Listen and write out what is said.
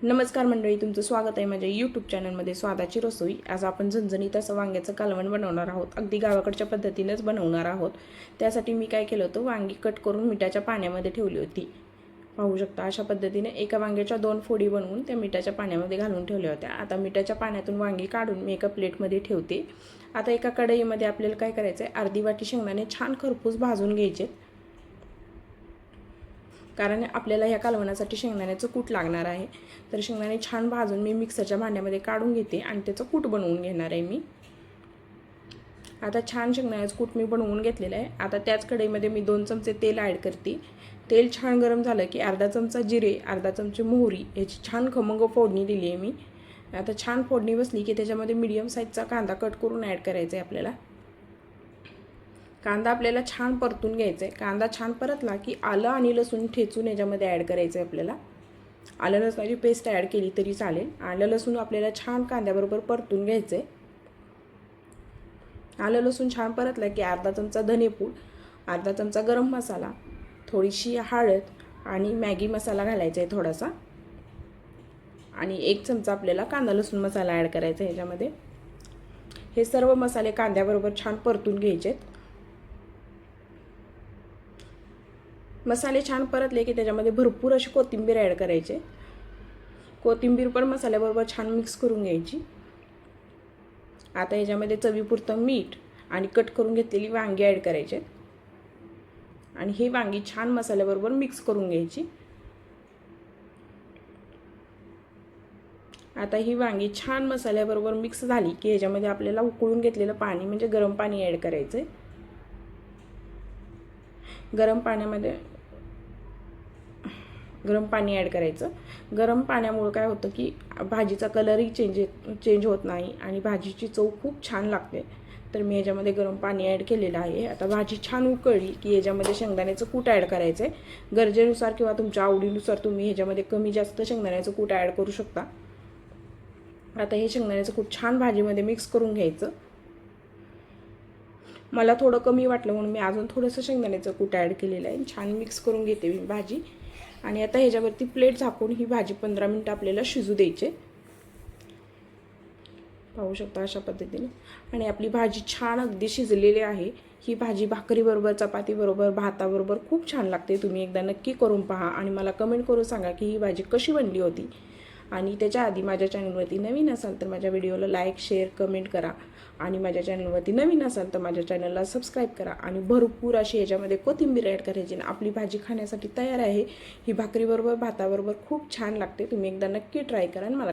नमस्कार मंडळी, तुमचं स्वागत आहे माझ्या यूट्यूब चॅनलमध्ये स्वादाची रसोई। आज आपण झणझणीत असं वांग्याचं कालवण बनवणार आहोत। अगदी गावाकडच्या पद्धतीनेच बनवणार आहोत। त्यासाठी मी काय केलं होतं, वांगी कट करून मिठाच्या पाण्यामध्ये ठेवली होती। पाहू शकता अशा पद्धतीने एका वांग्याच्या 2 फोडी बनवून त्या मिठाच्या पाण्यामध्ये घालून ठेवल्या होत्या। आता मिठाच्या पाण्यातून वांगी काढून मी एका प्लेटमध्ये ठेवते। आता एका कढईमध्ये आपल्याला काय करायचं आहे, अर्धी वाटी शेंगदाणे छान खरपूस भाजून घ्यायचे, कारण आपल्याला ह्या कालवणासाठी शेंगदाण्याचं कूट लागणार आहे। तर शेंगदाणे छान भाजून मी मिक्सरच्या भांड्यामध्ये काढून घेते आणि त्याचं कूट बनवून घेणार आहे मी। आता छान शेंगदाण्याचं कूट मी बनवून घेतलेलं आहे। आता त्याच कढईमध्ये मी 2 चमचे तेल ॲड करते। तेल छान गरम झालं की अर्धा चमचा जिरे, अर्धा चमचे मोहरी याची छान खमंग फोडणी दिली आहे मी। आता छान फोडणी बसली की त्याच्यामध्ये मीडियम साईजचा कांदा कट करून ॲड करायचा आहे आपल्याला। कांदा आपल्याला छान परतून घ्यायचा आहे। कांदा छान परतला की आलं आणि लसूण ठेचून याच्यामध्ये ॲड करायचं आहे आपल्याला। आलं लसणाची पेस्ट ॲड केली तरी चालेल। आलं लसूण आपल्याला छान कांद्याबरोबर परतून घ्यायचं आहे। आलं लसूण छान परतलं की अर्धा चमचा धनेपूड, अर्धा चमचा गरम मसाला, थोडीशी हळद आणि मॅगी मसाला घालायचा आहे थोडासा, आणि 1 चमचा आपल्याला कांदा लसूण मसाला ॲड करायचा आहे ह्याच्यामध्ये। हे सर्व मसाले कांद्याबरोबर छान परतून घ्यायचे आहेत। मसाले छान परतले की त्याच्यामध्ये भरपूर अशी कोथिंबीर ॲड करायची। कोथिंबीर पण मसाल्याबरोबर छान मिक्स करून घ्यायची। आता याच्यामध्ये चवीपुरतं मीठ आणि कट करून घेतलेली वांगी ॲड करायचे आणि ही वांगी छान मसाल्याबरोबर मिक्स करून घ्यायची। आता ही वांगी छान मसाल्याबरोबर मिक्स झाली की याच्यामध्ये आपल्याला उकळून घेतलेलं पाणी म्हणजे गरम पाणी ॲड करायचं आहे। गरम पाणी ॲड करायचं। गरम पाण्यामुळे काय होतं की भाजीचा कलरही चेंज होत नाही आणि भाजीची चव खूप छान लागते। तर मी याच्यामध्ये गरम पाणी ॲड केलेलं आहे। आता भाजी छान उकळली की याच्यामध्ये शेंगदाण्याचं कूट ॲड करायचं आहे। गरजेनुसार किंवा तुमच्या आवडीनुसार तुम्ही ह्याच्यामध्ये कमी जास्त शेंगदाण्याचं कूट ॲड करू शकता। आता हे शेंगदाण्याचं कूट छान भाजीमध्ये मिक्स करून घ्यायचं। मला थोडं कमी वाटलं म्हणून मी अजून थोडंसं शेंगदाण्याचं कूट ॲड केलेलं आहे। छान मिक्स करून घेते मी भाजी आणि आता ह्याच्यावरती प्लेट झाकून ही भाजी 15 मिनिटं आपल्याला शिजू द्यायचे। पाहू शकता अशा पद्धतीने। आणि आपली भाजी छान अगदी शिजलेली आहे। ही भाजी भाकरीबरोबर, चपातीबरोबर, भाताबरोबर खूप छान लागते। तुम्ही एकदा नक्की करून पहा आणि मला कमेंट करून सांगा की ही भाजी कशी बनली होती। आणि त्याच्या आधी माझ्या चॅनलवरती नवीन असाल तर माझ्या व्हिडिओला लाईक, शेअर, कमेंट करा आणि माझ्या चॅनलवरती नवीन असाल तर माझ्या चॅनलला सबस्क्राईब करा आणि भरपूर अशी याच्यामध्ये कोथिंबीर ॲड करायची आणि आपली भाजी खाण्यासाठी तयार आहे। ही भाकरीबरोबर, भाताबरोबर खूप छान लागते। तुम्ही एकदा नक्की ट्राय करा आणि मला